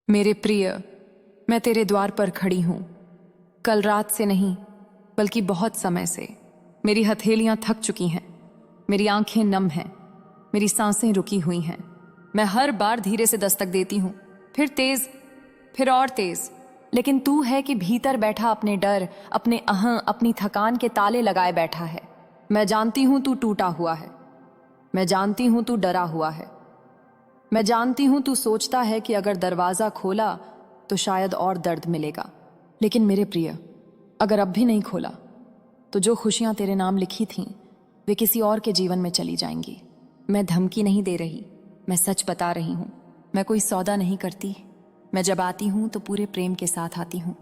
मेरे प्रिय, मैं तेरे द्वार पर खड़ी हूं। कल रात से नहीं बल्कि बहुत समय से मेरी हथेलियां थक चुकी हैं, मेरी आंखें नम हैं, मेरी सांसें रुकी हुई हैं। मैं हर बार धीरे से दस्तक देती हूं, फिर तेज, फिर और तेज, लेकिन तू है कि भीतर बैठा अपने डर, अपने अपनी थकान के ताले लगाए बैठा है। मैं जानती हूं तू टूटा हुआ है, मैं जानती हूं तू डरा हुआ है, मैं जानती हूं तू सोचता है कि अगर दरवाजा खोला तो शायद और दर्द मिलेगा। लेकिन मेरे प्रिय, अगर अब भी नहीं खोला तो जो खुशियां तेरे नाम लिखी थीं वे किसी और के जीवन में चली जाएंगी। मैं धमकी नहीं दे रही, मैं सच बता रही हूं। मैं कोई सौदा नहीं करती। मैं जब आती हूं तो पूरे प्रेम के साथ आती हूं,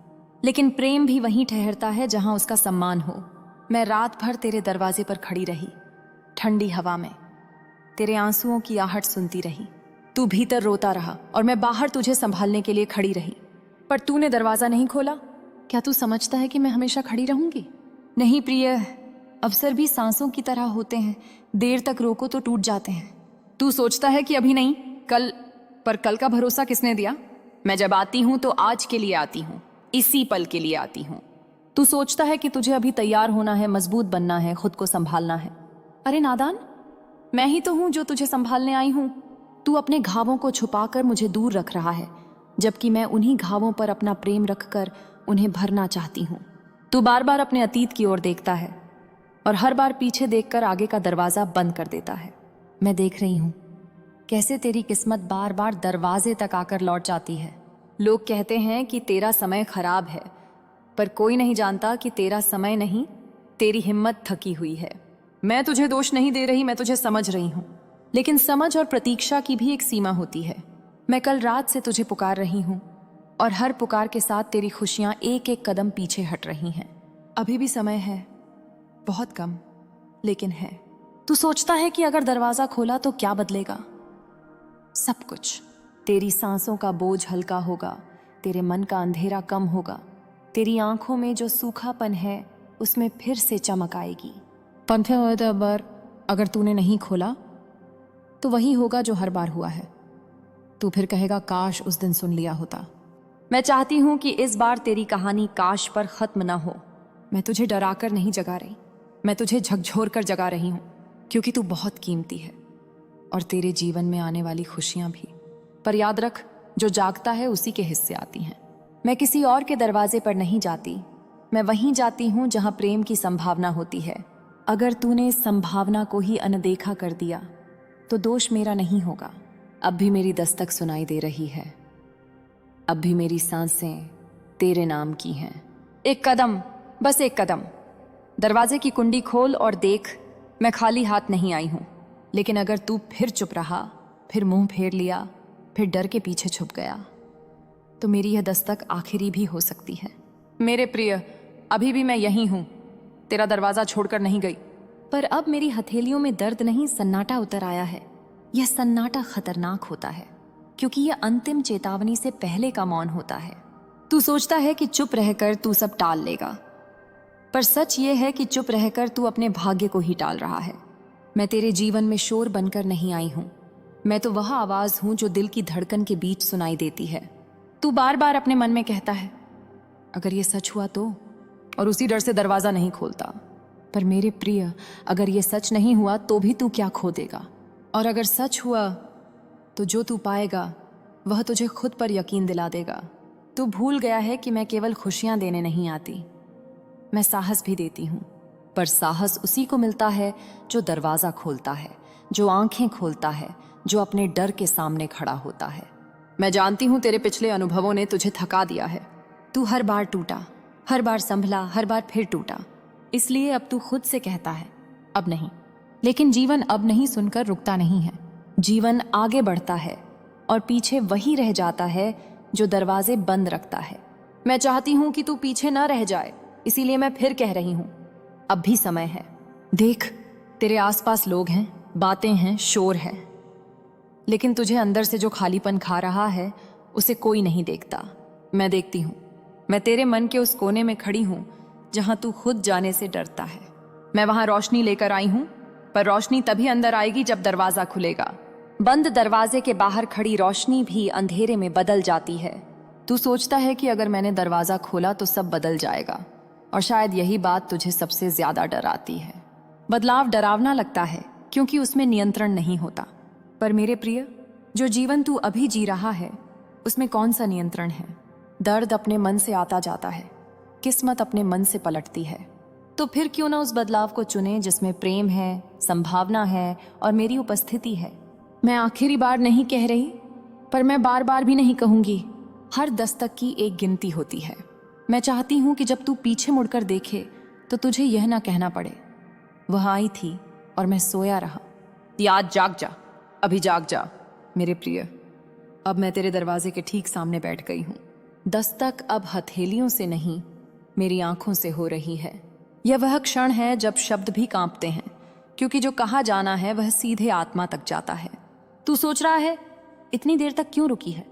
लेकिन प्रेम भी वहीं ठहरता है जहां उसका सम्मान हो। मैं रात भर तेरे दरवाजे पर खड़ी रही, ठंडी हवा में तेरे आंसुओं की आहट सुनती रही। तू भीतर रोता रहा और मैं बाहर तुझे संभालने के लिए खड़ी रही, पर तूने दरवाजा नहीं खोला। क्या तू समझता है कि मैं हमेशा खड़ी रहूंगी? नहीं प्रिय, अवसर भी सांसों की तरह होते हैं, देर तक रोको तो टूट जाते हैं। तू सोचता है कि अभी नहीं, कल, पर कल का भरोसा किसने दिया? मैं जब आती हूं तो आज के लिए आती हूं, इसी पल के लिए आती हूं। तू सोचता है कि तुझे अभी तैयार होना है, मजबूत बनना है, खुद को संभालना है। अरे नादान, मैं ही तो हूं जो तुझे संभालने आई हूं। तू अपने घावों को छुपाकर मुझे दूर रख रहा है, जबकि मैं उन्हीं घावों पर अपना प्रेम रखकर उन्हें भरना चाहती हूं। तू बार बार अपने अतीत की ओर देखता है और हर बार पीछे देखकर आगे का दरवाजा बंद कर देता है। मैं देख रही हूं कैसे तेरी किस्मत बार बार दरवाजे तक आकर लौट जाती है। लोग कहते हैं कि तेरा समय खराब है, पर कोई नहीं जानता कि तेरा समय नहीं, तेरी हिम्मत थकी हुई है। मैं तुझे दोष नहीं दे रही, मैं तुझे समझ रही हूं, लेकिन समझ और प्रतीक्षा की भी एक सीमा होती है। मैं कल रात से तुझे पुकार रही हूं और हर पुकार के साथ तेरी खुशियां एक एक कदम पीछे हट रही हैं। अभी भी समय है, बहुत कम, लेकिन है। तू सोचता है कि अगर दरवाजा खोला तो क्या बदलेगा? सब कुछ। तेरी सांसों का बोझ हल्का होगा, तेरे मन का अंधेरा कम होगा, तेरी आंखों में जो सूखापन है उसमें फिर से चमक आएगी। पंथे हुए थे अबर, अगर तूने नहीं खोला तो वही होगा जो हर बार हुआ है। तू फिर कहेगा काश उस दिन सुन लिया होता। मैं चाहती हूं कि इस बार तेरी कहानी काश पर खत्म ना हो। मैं तुझे डराकर नहीं जगा रही, मैं तुझे झकझोर कर जगा रही हूं, क्योंकि तू बहुत कीमती है और तेरे जीवन में आने वाली खुशियां भी। पर याद रख, जो जागता है उसी के हिस्से आती हैं। मैं किसी और के दरवाजे पर नहीं जाती, मैं वहीं जाती हूं जहां प्रेम की संभावना होती है। अगर तूने इस संभावना को ही अनदेखा कर दिया तो दोष मेरा नहीं होगा। अब भी मेरी दस्तक सुनाई दे रही है, अब भी मेरी सांसें तेरे नाम की हैं। एक कदम, बस एक कदम। दरवाजे की कुंडी खोल और देख, मैं खाली हाथ नहीं आई हूं। लेकिन अगर तू फिर चुप रहा, फिर मुंह फेर लिया, फिर डर के पीछे छुप गया, तो मेरी यह दस्तक आखिरी भी हो सकती है। मेरे प्रिय, अभी भी मैं यहीं हूं, तेरा दरवाजा छोड़कर नहीं गई। पर अब मेरी हथेलियों में दर्द नहीं, सन्नाटा उतर आया है। यह सन्नाटा खतरनाक होता है, क्योंकि यह अंतिम चेतावनी से पहले का मौन होता है। तू सोचता है कि चुप रहकर तू सब टाल लेगा, पर सच यह है कि चुप रहकर तू अपने भाग्य को ही टाल रहा है। मैं तेरे जीवन में शोर बनकर नहीं आई हूं, मैं तो वह आवाज हूं जो दिल की धड़कन के बीच सुनाई देती है। तू बार बार अपने मन में कहता है अगर यह सच हुआ तो, और उसी डर से दरवाजा नहीं खोलता। पर मेरे प्रिय, अगर ये सच नहीं हुआ तो भी तू क्या खो देगा? और अगर सच हुआ तो जो तू पाएगा वह तुझे खुद पर यकीन दिला देगा। तू भूल गया है कि मैं केवल खुशियां देने नहीं आती, मैं साहस भी देती हूं। पर साहस उसी को मिलता है जो दरवाजा खोलता है, जो आंखें खोलता है, जो अपने डर के सामने खड़ा होता है। मैं जानती हूं तेरे पिछले अनुभवों ने तुझे थका दिया है। तू हर बार टूटा, हर बार संभला, हर बार फिर टूटा। इसलिए अब तू खुद से कहता है अब नहीं। लेकिन जीवन अब नहीं सुनकर रुकता नहीं है। जीवन आगे बढ़ता है और पीछे वही रह जाता है जो दरवाजे बंद रखता है। मैं चाहती हूं कि तू पीछे न रह जाए, इसीलिए मैं फिर कह रही हूं अब भी समय है। देख, तेरे आसपास लोग हैं, बातें हैं, शोर है, लेकिन तुझे अंदर से जो खालीपन खा रहा है उसे कोई नहीं देखता। मैं देखती हूं। मैं तेरे मन के उस कोने में खड़ी हूं जहां तू खुद जाने से डरता है। मैं वहां रोशनी लेकर आई हूं, पर रोशनी तभी अंदर आएगी जब दरवाजा खुलेगा। बंद दरवाजे के बाहर खड़ी रोशनी भी अंधेरे में बदल जाती है। तू सोचता है कि अगर मैंने दरवाजा खोला तो सब बदल जाएगा, और शायद यही बात तुझे सबसे ज्यादा डराती है। बदलाव डरावना लगता है क्योंकि उसमें नियंत्रण नहीं होता। पर मेरे प्रिय, जो जीवन तू अभी जी रहा है उसमें कौन सा नियंत्रण है? दर्द अपने मन से आता जाता है, किस्मत अपने मन से पलटती है। तो फिर क्यों ना उस बदलाव को चुने जिसमें प्रेम है, संभावना है और मेरी उपस्थिति है। मैं आखिरी बार नहीं कह रही, पर मैं बार बार भी नहीं कहूंगी। हर दस्तक की एक गिनती होती है। मैं चाहती हूं कि जब तू पीछे मुड़कर देखे तो तुझे यह ना कहना पड़े, वह आई थी और मैं सोया रहा। याद जाग जा, अभी जाग जा मेरे प्रिय। अब मैं तेरे दरवाजे के ठीक सामने बैठ गई हूं। दस्तक अब हथेलियों से नहीं, मेरी आंखों से हो रही है। यह वह क्षण है जब शब्द भी कांपते हैं, क्योंकि जो कहा जाना है वह सीधे आत्मा तक जाता है। तू सोच रहा है इतनी देर तक क्यों रुकी है?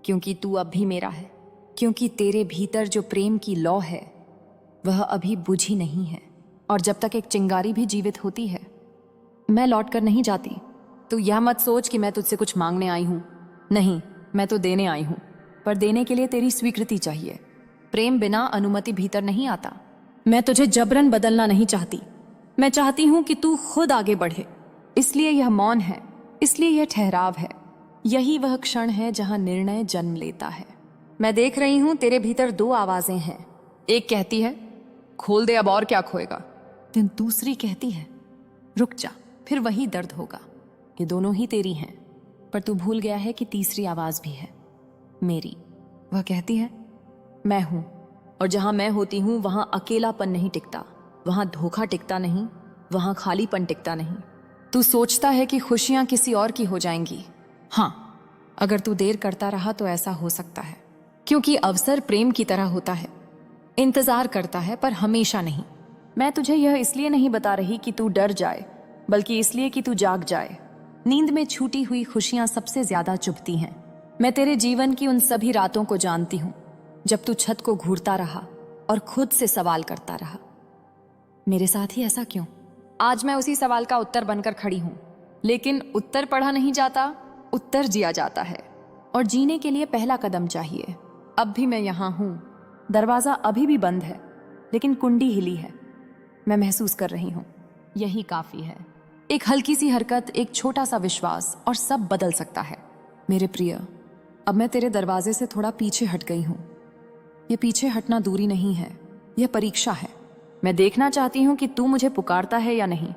क्योंकि तू अब भी मेरा है, क्योंकि तेरे भीतर जो प्रेम की लौ है वह अभी बुझी नहीं है। और जब तक एक चिंगारी भी जीवित होती है, मैं लौट कर नहीं जाती। तू यह मत सोच कि मैं तुझसे कुछ मांगने आई हूं। नहीं, मैं तो देने आई हूं, पर देने के लिए तेरी स्वीकृति चाहिए। प्रेम बिना अनुमति भीतर नहीं आता। मैं तुझे जबरन बदलना नहीं चाहती। मैं चाहती हूं कि तू खुद आगे बढ़े। इसलिए यह मौन है, इसलिए यह ठहराव है। यही वह क्षण है जहां निर्णय जन्म लेता है। मैं देख रही हूं तेरे भीतर दो आवाजें हैं। एक कहती है खोल दे, अब और क्या खोएगा। लेकिन दूसरी कहती है रुक जा, फिर वही दर्द होगा। ये दोनों ही तेरी हैं, पर तू भूल गया है कि तीसरी आवाज भी है मेरी। वह कहती है मैं हूं, और जहां मैं होती हूं वहां अकेलापन नहीं टिकता, वहां धोखा टिकता नहीं, वहां खालीपन टिकता नहीं। तू सोचता है कि खुशियां किसी और की हो जाएंगी। हाँ, अगर तू देर करता रहा तो ऐसा हो सकता है, क्योंकि अवसर प्रेम की तरह होता है, इंतजार करता है पर हमेशा नहीं। मैं तुझे यह इसलिए नहीं बता रही कि तू डर जाए, बल्कि इसलिए कि तू जाग जाए। नींद में छूटी हुई खुशियां सबसे ज्यादा चुभती हैं। मैं तेरे जीवन की उन सभी रातों को जानती हूं जब तू छत को घूरता रहा और खुद से सवाल करता रहा, मेरे साथ ही ऐसा क्यों? आज मैं उसी सवाल का उत्तर बनकर खड़ी हूं, लेकिन उत्तर पढ़ा नहीं जाता, उत्तर जिया जाता है। और जीने के लिए पहला कदम चाहिए। अब भी मैं यहां हूं, दरवाजा अभी भी बंद है, लेकिन कुंडी हिली है। मैं महसूस कर रही हूं, यही काफी है। एक हल्की सी हरकत, एक छोटा सा विश्वास, और सब बदल सकता है। मेरे प्रिय, अब मैं तेरे दरवाजे से थोड़ा पीछे हट गई हूं। यह पीछे हटना दूरी नहीं है, यह परीक्षा है। मैं देखना चाहती हूं कि तू मुझे पुकारता है या नहीं,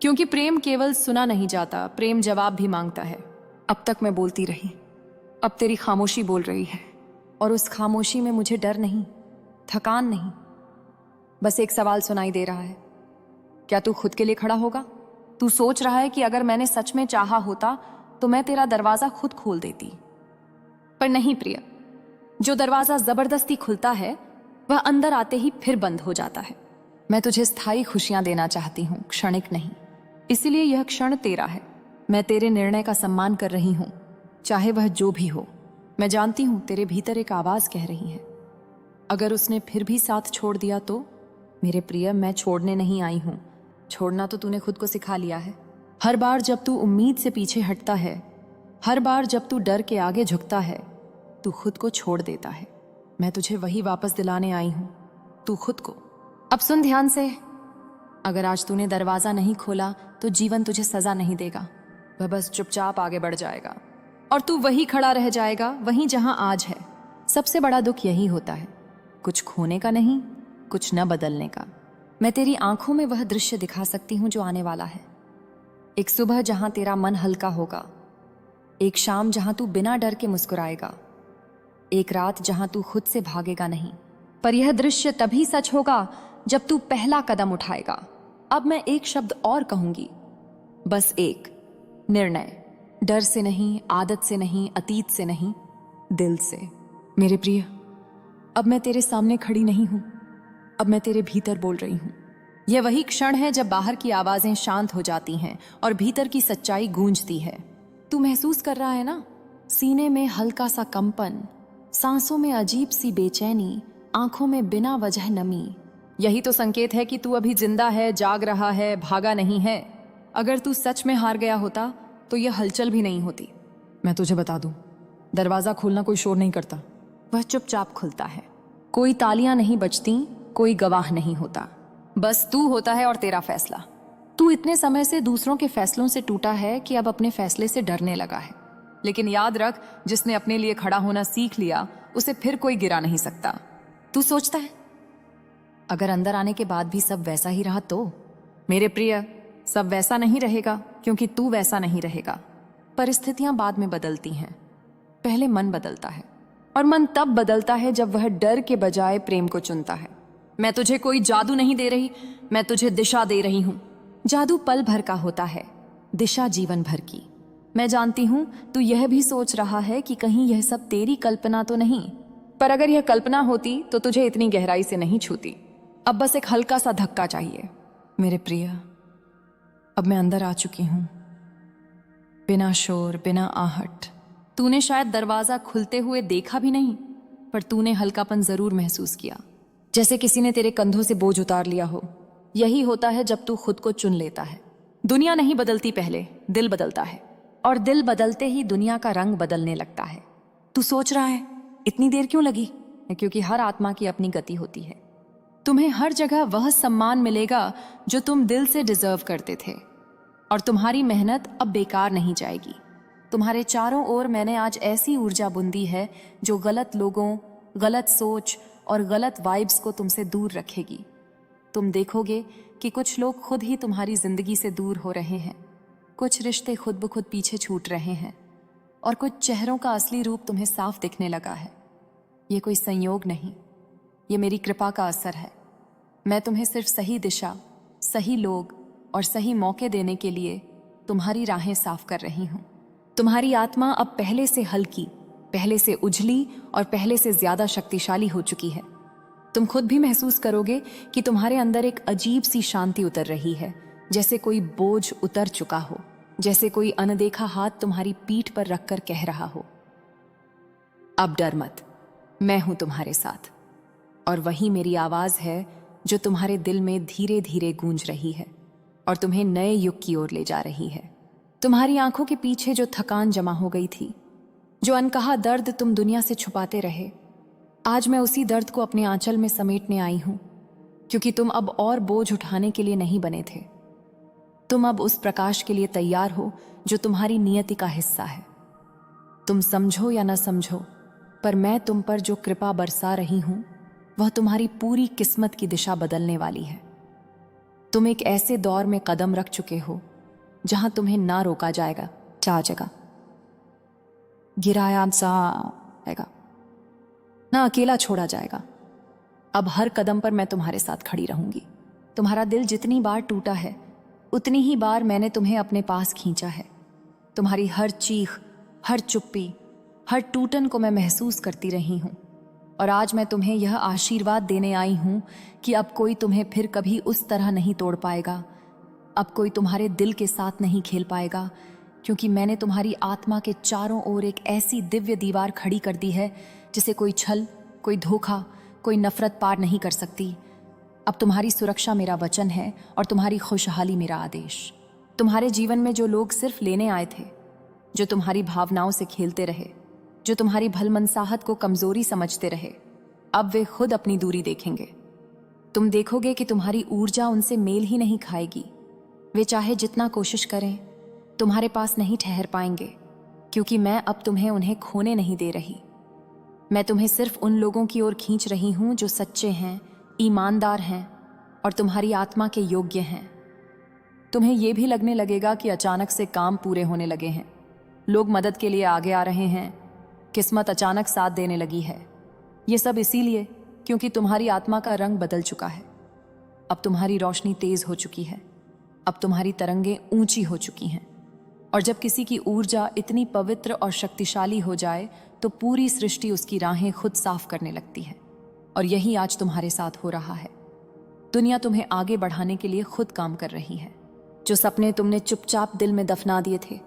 क्योंकि प्रेम केवल सुना नहीं जाता, प्रेम जवाब भी मांगता है। अब तक मैं बोलती रही, अब तेरी खामोशी बोल रही है, और उस खामोशी में मुझे डर नहीं, थकान नहीं, बस एक सवाल सुनाई दे रहा है। क्या तू खुद के लिए खड़ा होगा? तू सोच रहा है कि अगर मैंने सच में चाहा होता तो मैं तेरा दरवाजा खुद खोल देती, पर नहीं प्रिय। जो दरवाजा जबरदस्ती खुलता है वह अंदर आते ही फिर बंद हो जाता है। मैं तुझे स्थायी खुशियां देना चाहती हूं, क्षणिक नहीं। इसलिए यह क्षण तेरा है। मैं तेरे निर्णय का सम्मान कर रही हूं, चाहे वह जो भी हो। मैं जानती हूं तेरे भीतर एक आवाज कह रही है, अगर उसने फिर भी साथ छोड़ दिया तो? मेरे प्रिय, मैं छोड़ने नहीं आई हूं, छोड़ना तो तूने खुद को सिखा लिया है। हर बार जब तू उम्मीद से पीछे हटता है, हर बार जब तू डर के आगे झुकता है, तू खुद को छोड़ देता है। मैं तुझे वही वापस दिलाने आई हूं, तू खुद को। अब सुन ध्यान से, अगर आज तूने दरवाजा नहीं खोला तो जीवन तुझे सजा नहीं देगा, वह बस चुपचाप आगे बढ़ जाएगा और तू वही खड़ा रह जाएगा, वहीं जहां आज है। सबसे बड़ा दुख यही होता है, कुछ खोने का नहीं, कुछ न बदलने का। मैं तेरी आंखों में वह दृश्य दिखा सकती हूं जो आने वाला है। एक सुबह जहां तेरा मन हल्का होगा, एक शाम जहां तू बिना डर के मुस्कुराएगा, एक रात जहां तू खुद से भागेगा नहीं। पर यह दृश्य तभी सच होगा जब तू पहला कदम उठाएगा। अब मैं एक शब्द और कहूंगी, बस एक, निर्णय। डर से नहीं, आदत से नहीं, अतीत से नहीं, दिल से। मेरे प्रिय, अब मैं तेरे सामने खड़ी नहीं हूं, अब मैं तेरे भीतर बोल रही हूं। यह वही क्षण है जब बाहर की आवाजें शांत हो जाती हैं और भीतर की सच्चाई गूंजती है। तू महसूस कर रहा है ना, सीने में हल्का सा कंपन, सांसों में अजीब सी बेचैनी, आंखों में बिना वजह नमी। यही तो संकेत है कि तू अभी जिंदा है, जाग रहा है, भागा नहीं है। अगर तू सच में हार गया होता तो यह हलचल भी नहीं होती। मैं तुझे बता दूं, दरवाजा खोलना कोई शोर नहीं करता, वह चुपचाप खुलता है। कोई तालियां नहीं बजती, कोई गवाह नहीं होता, बस तू होता है और तेरा फैसला। तू इतने समय से दूसरों के फैसलों से टूटा है कि अब अपने फैसले से डरने लगा है। लेकिन याद रख, जिसने अपने लिए खड़ा होना सीख लिया उसे फिर कोई गिरा नहीं सकता। तू सोचता है अगर अंदर आने के बाद भी सब वैसा ही रहा तो? मेरे प्रिय, सब वैसा नहीं रहेगा, क्योंकि तू वैसा नहीं रहेगा। परिस्थितियां बाद में बदलती हैं, पहले मन बदलता है, और मन तब बदलता है जब वह डर के बजाय प्रेम को चुनता है। मैं तुझे कोई जादू नहीं दे रही, मैं तुझे दिशा दे रही हूं। जादू पल भर का होता है, दिशा जीवन भर की। मैं जानती हूं तू यह भी सोच रहा है कि कहीं यह सब तेरी कल्पना तो नहीं, पर अगर यह कल्पना होती तो तुझे इतनी गहराई से नहीं छूती। अब बस एक हल्का सा धक्का चाहिए। मेरे प्रिय, अब मैं अंदर आ चुकी हूं, बिना शोर, बिना आहट। तूने शायद दरवाजा खुलते हुए देखा भी नहीं, पर तूने हल्कापन जरूर महसूस किया, जैसे किसी ने तेरे कंधों से बोझ उतार लिया हो। यही होता है जब तू खुद को चुन लेता है। दुनिया नहीं बदलती, पहले दिल बदलता है, और दिल बदलते ही दुनिया का रंग बदलने लगता है। तू सोच रहा है इतनी देर क्यों लगी? क्योंकि हर आत्मा की अपनी गति होती है। तुम्हें हर जगह वह सम्मान मिलेगा जो तुम दिल से डिजर्व करते थे, और तुम्हारी मेहनत अब बेकार नहीं जाएगी। तुम्हारे चारों ओर मैंने आज ऐसी ऊर्जा बुंदी है जो गलत लोगों, गलत सोच और गलत वाइब्स को तुमसे दूर रखेगी। तुम देखोगे कि कुछ लोग खुद ही तुम्हारी जिंदगी से दूर हो रहे हैं, कुछ रिश्ते खुद ब खुद पीछे छूट रहे हैं, और कुछ चेहरों का असली रूप तुम्हें साफ दिखने लगा है। ये कोई संयोग नहीं, ये मेरी कृपा का असर है। मैं तुम्हें सिर्फ सही दिशा, सही लोग और सही मौके देने के लिए तुम्हारी राहें साफ कर रही हूं। तुम्हारी आत्मा अब पहले से हल्की, पहले से उजली और पहले से ज्यादा शक्तिशाली हो चुकी है। तुम खुद भी महसूस करोगे कि तुम्हारे अंदर एक अजीब सी शांति उतर रही है, जैसे कोई बोझ उतर चुका हो, जैसे कोई अनदेखा हाथ तुम्हारी पीठ पर रखकर कह रहा हो, अब डर मत, मैं हूं तुम्हारे साथ। और वही मेरी आवाज है जो तुम्हारे दिल में धीरे धीरे गूंज रही है और तुम्हें नए युग की ओर ले जा रही है। तुम्हारी आंखों के पीछे जो थकान जमा हो गई थी, जो अनकहा दर्द तुम दुनिया से छुपाते रहे, आज मैं उसी दर्द को अपने आंचल में समेटने आई हूं, क्योंकि तुम अब और बोझ उठाने के लिए नहीं बने थे। तुम अब उस प्रकाश के लिए तैयार हो जो तुम्हारी नियति का हिस्सा है। तुम समझो या ना समझो, पर मैं तुम पर जो कृपा बरसा रही हूं वह तुम्हारी पूरी किस्मत की दिशा बदलने वाली है। तुम एक ऐसे दौर में कदम रख चुके हो जहां तुम्हें ना रोका जाएगा, जाएगा, गिराया जाएगा, ना अकेला छोड़ा जाएगा। अब हर कदम पर मैं तुम्हारे साथ खड़ी रहूंगी। तुम्हारा दिल जितनी बार टूटा है उतनी ही बार मैंने तुम्हें अपने पास खींचा है। तुम्हारी हर चीख, हर चुप्पी, हर टूटन को मैं महसूस करती रही हूं, और आज मैं तुम्हें यह आशीर्वाद देने आई हूं कि अब कोई तुम्हें फिर कभी उस तरह नहीं तोड़ पाएगा। अब कोई तुम्हारे दिल के साथ नहीं खेल पाएगा, क्योंकि मैंने तुम्हारी आत्मा के चारों ओर एक ऐसी दिव्य दीवार खड़ी कर दी है जिसे कोई छल, कोई धोखा, कोई नफरत पार नहीं कर सकती। अब तुम्हारी सुरक्षा मेरा वचन है और तुम्हारी खुशहाली मेरा आदेश। तुम्हारे जीवन में जो लोग सिर्फ लेने आए थे, जो तुम्हारी भावनाओं से खेलते रहे, जो तुम्हारी भलमनसाहत को कमजोरी समझते रहे, अब वे खुद अपनी दूरी देखेंगे। तुम देखोगे कि तुम्हारी ऊर्जा उनसे मेल ही नहीं खाएगी। वे चाहे जितना कोशिश करें, तुम्हारे पास नहीं ठहर पाएंगे, क्योंकि मैं अब तुम्हें उन्हें खोने नहीं दे रही। मैं तुम्हें सिर्फ उन लोगों की ओर खींच रही हूं जो सच्चे हैं, ईमानदार हैं और तुम्हारी आत्मा के योग्य हैं। तुम्हें यह भी लगने लगेगा कि अचानक से काम पूरे होने लगे हैं, लोग मदद के लिए आगे आ रहे हैं, किस्मत अचानक साथ देने लगी है। ये सब इसीलिए क्योंकि तुम्हारी आत्मा का रंग बदल चुका है। अब तुम्हारी रोशनी तेज हो चुकी है, अब तुम्हारी तरंगें ऊंची हो चुकी हैं। और जब किसी की ऊर्जा इतनी पवित्र और शक्तिशाली हो जाए तो पूरी सृष्टि उसकी राहें खुद साफ करने लगती है। और यही आज तुम्हारे साथ हो रहा है। दुनिया तुम्हें आगे बढ़ाने के लिए खुद काम कर रही है। जो सपने तुमने चुपचाप दिल में दफना दिए थे,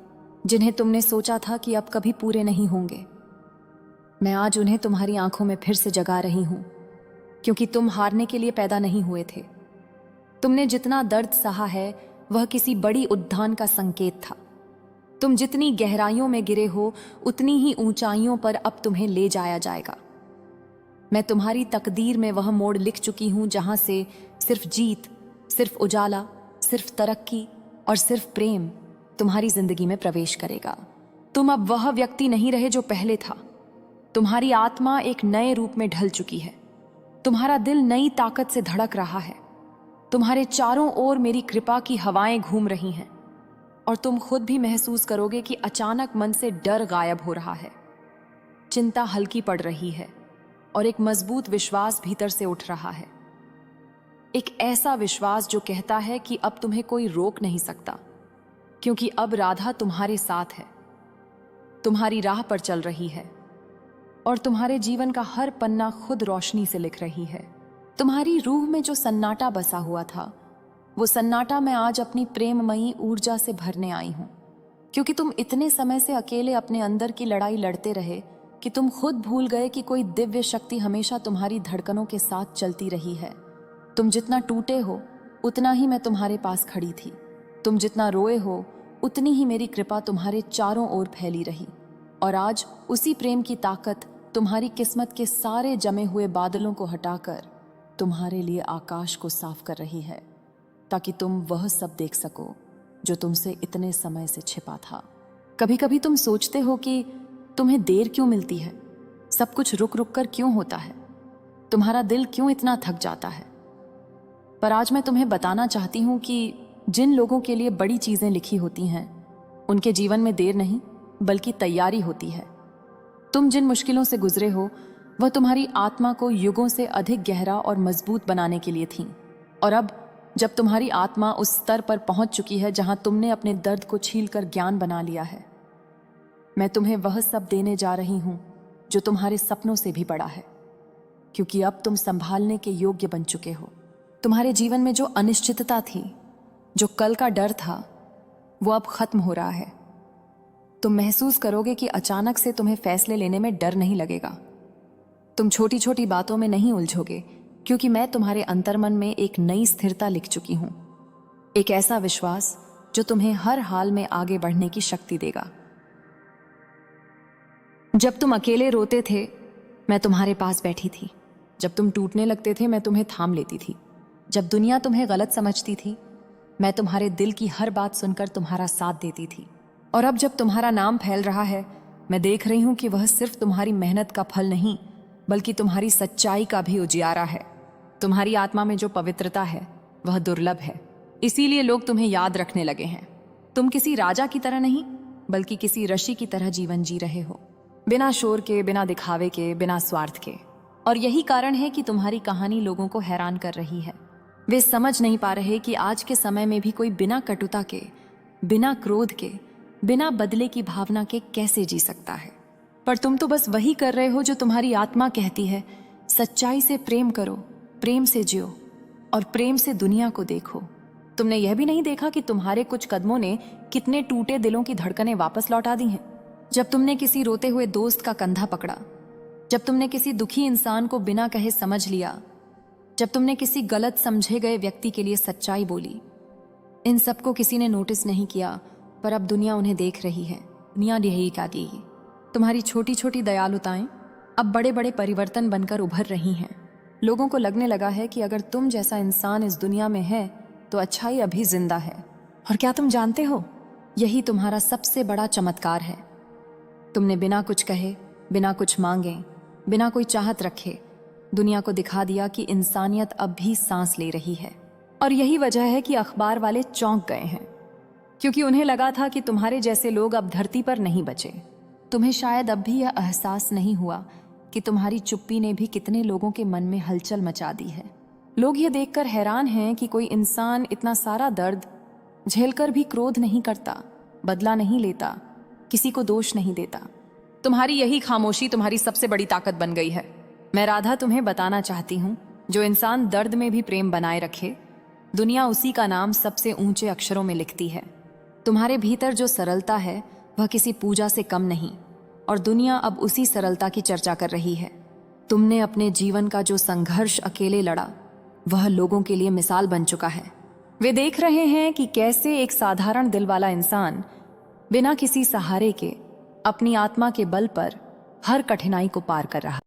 जिन्हें तुमने सोचा था कि अब कभी पूरे नहीं होंगे, मैं आज उन्हें तुम्हारी आंखों में फिर से जगा रही हूं, क्योंकि तुम हारने के लिए पैदा नहीं हुए थे। तुमने जितना दर्द सहा है वह किसी बड़ी उद्यान का संकेत था। तुम जितनी गहराइयों में गिरे हो उतनी ही ऊंचाइयों पर अब तुम्हें ले जाया जाएगा। मैं तुम्हारी तकदीर में वह मोड़ लिख चुकी हूं जहां से सिर्फ जीत, सिर्फ उजाला, सिर्फ तरक्की और सिर्फ प्रेम तुम्हारी जिंदगी में प्रवेश करेगा। तुम अब वह व्यक्ति नहीं रहे जो पहले था। तुम्हारी आत्मा एक नए रूप में ढल चुकी है। तुम्हारा दिल नई ताकत से धड़क रहा है। तुम्हारे चारों ओर मेरी कृपा की हवाएं घूम रही हैं और तुम खुद भी महसूस करोगे कि अचानक मन से डर गायब हो रहा है, चिंता हल्की पड़ रही है और एक मजबूत विश्वास भीतर से उठ रहा है। एक ऐसा विश्वास जो कहता है कि अब तुम्हें कोई रोक नहीं सकता, क्योंकि अब राधा तुम्हारे साथ है, तुम्हारी राह पर चल रही है और तुम्हारे जीवन का हर पन्ना खुद रोशनी से लिख रही है। तुम्हारी रूह में जो सन्नाटा बसा हुआ था, वो सन्नाटा मैं आज अपनी प्रेममयी ऊर्जा से भरने आई हूं, क्योंकि तुम इतने समय से अकेले अपने अंदर की लड़ाई लड़ते रहे कि तुम खुद भूल गए कि कोई दिव्य शक्ति हमेशा तुम्हारी धड़कनों के साथ चलती रही है। तुम जितना टूटे हो उतना ही मैं तुम्हारे पास खड़ी थी। तुम जितना रोए हो उतनी ही मेरी कृपा तुम्हारे चारों ओर फैली रही। और आज उसी प्रेम की ताकत तुम्हारी किस्मत के सारे जमे हुए बादलों को हटाकर तुम्हारे लिए आकाश को साफ कर रही है, ताकि तुम वह सब देख सको जो तुमसे इतने समय से छिपा था। कभी कभी तुम सोचते हो कि तुम्हें देर क्यों मिलती है, सब कुछ रुक रुक कर क्यों होता है, तुम्हारा दिल क्यों इतना थक जाता है। पर आज मैं तुम्हें बताना चाहती हूं कि जिन लोगों के लिए बड़ी चीजें लिखी होती हैं, उनके जीवन में देर नहीं बल्कि तैयारी होती है। तुम जिन मुश्किलों से गुजरे हो वह तुम्हारी आत्मा को युगों से अधिक गहरा और मजबूत बनाने के लिए थी। और अब जब तुम्हारी आत्मा उस स्तर पर पहुंच चुकी है जहां तुमने अपने दर्द को छीलकर ज्ञान बना लिया है, मैं तुम्हें वह सब देने जा रही हूं जो तुम्हारे सपनों से भी बड़ा है, क्योंकि अब तुम संभालने के योग्य बन चुके हो। तुम्हारे जीवन में जो अनिश्चितता थी, जो कल का डर था, वो अब खत्म हो रहा है। तुम महसूस करोगे कि अचानक से तुम्हें फैसले लेने में डर नहीं लगेगा। तुम छोटी छोटी बातों में नहीं उलझोगे, क्योंकि मैं तुम्हारे अंतर्मन में एक नई स्थिरता लिख चुकी हूं, एक ऐसा विश्वास जो तुम्हें हर हाल में आगे बढ़ने की शक्ति देगा। जब तुम अकेले रोते थे, मैं तुम्हारे पास बैठी थी। जब तुम टूटने लगते थे, मैं तुम्हें थाम लेती थी। जब दुनिया तुम्हें गलत समझती थी, मैं तुम्हारे दिल की हर बात सुनकर तुम्हारा साथ देती थी। और अब जब तुम्हारा नाम फैल रहा है, मैं देख रही हूं कि वह सिर्फ तुम्हारी मेहनत का फल नहीं बल्कि तुम्हारी सच्चाई का भी उजियारा है। तुम्हारी आत्मा में जो पवित्रता है वह दुर्लभ है, इसीलिए लोग तुम्हें याद रखने लगे हैं। तुम किसी राजा की तरह नहीं बल्कि किसी ऋषि की तरह जीवन जी रहे हो, बिना शोर के, बिना दिखावे के, बिना स्वार्थ के। और यही कारण है कि तुम्हारी कहानी लोगों को हैरान कर रही है। वे समझ नहीं पा रहे कि आज के समय में भी कोई बिना कटुता के, बिना क्रोध के, बिना बदले की भावना के कैसे जी सकता है। पर तुम तो बस वही कर रहे हो जो तुम्हारी आत्मा कहती है। सच्चाई से प्रेम करो, प्रेम से जियो और प्रेम से दुनिया को देखो। तुमने यह भी नहीं देखा कि तुम्हारे कुछ कदमों ने कितने टूटे दिलों की धड़कनें वापस लौटा दी हैं। जब तुमने किसी रोते हुए दोस्त का कंधा पकड़ा, जब तुमने किसी दुखी इंसान को बिना कहे समझ लिया, जब तुमने किसी गलत समझे गए व्यक्ति के लिए सच्चाई बोली, इन सबको किसी ने नोटिस नहीं किया, पर अब दुनिया उन्हें देख रही है। दुनिया यही कहती है। तुम्हारी छोटी छोटी दयालुताएं अब बड़े बड़े परिवर्तन बनकर उभर रही हैं। लोगों को लगने लगा है कि अगर तुम जैसा इंसान इस दुनिया में है तो अच्छाई अभी जिंदा है। और क्या तुम जानते हो, यही तुम्हारा सबसे बड़ा चमत्कार है। तुमने बिना कुछ कहे, बिना कुछ मांगे, बिना कोई चाहत रखे दुनिया को दिखा दिया कि इंसानियत अब भी सांस ले रही है। और यही वजह है कि अखबार वाले चौंक गए हैं, क्योंकि उन्हें लगा था कि तुम्हारे जैसे लोग अब धरती पर नहीं बचे। तुम्हें शायद अब भी यह एहसास नहीं हुआ कि तुम्हारी चुप्पी ने भी कितने लोगों के मन में हलचल मचा दी है। लोग ये देखकर हैरान हैं कि कोई इंसान इतना सारा दर्द झेलकर भी क्रोध नहीं करता, बदला नहीं लेता, किसी को दोष नहीं देता। तुम्हारी यही खामोशी तुम्हारी सबसे बड़ी ताकत बन गई है। मैं राधा तुम्हें बताना चाहती हूँ, जो इंसान दर्द में भी प्रेम बनाए रखे, दुनिया उसी का नाम सबसे ऊंचे अक्षरों में लिखती है। तुम्हारे भीतर जो सरलता है वह किसी पूजा से कम नहीं, और दुनिया अब उसी सरलता की चर्चा कर रही है। तुमने अपने जीवन का जो संघर्ष अकेले लड़ा, वह लोगों के लिए मिसाल बन चुका है। वे देख रहे हैं कि कैसे एक साधारण दिल वाला इंसान बिना किसी सहारे के अपनी आत्मा के बल पर हर कठिनाई को पार कर रहा।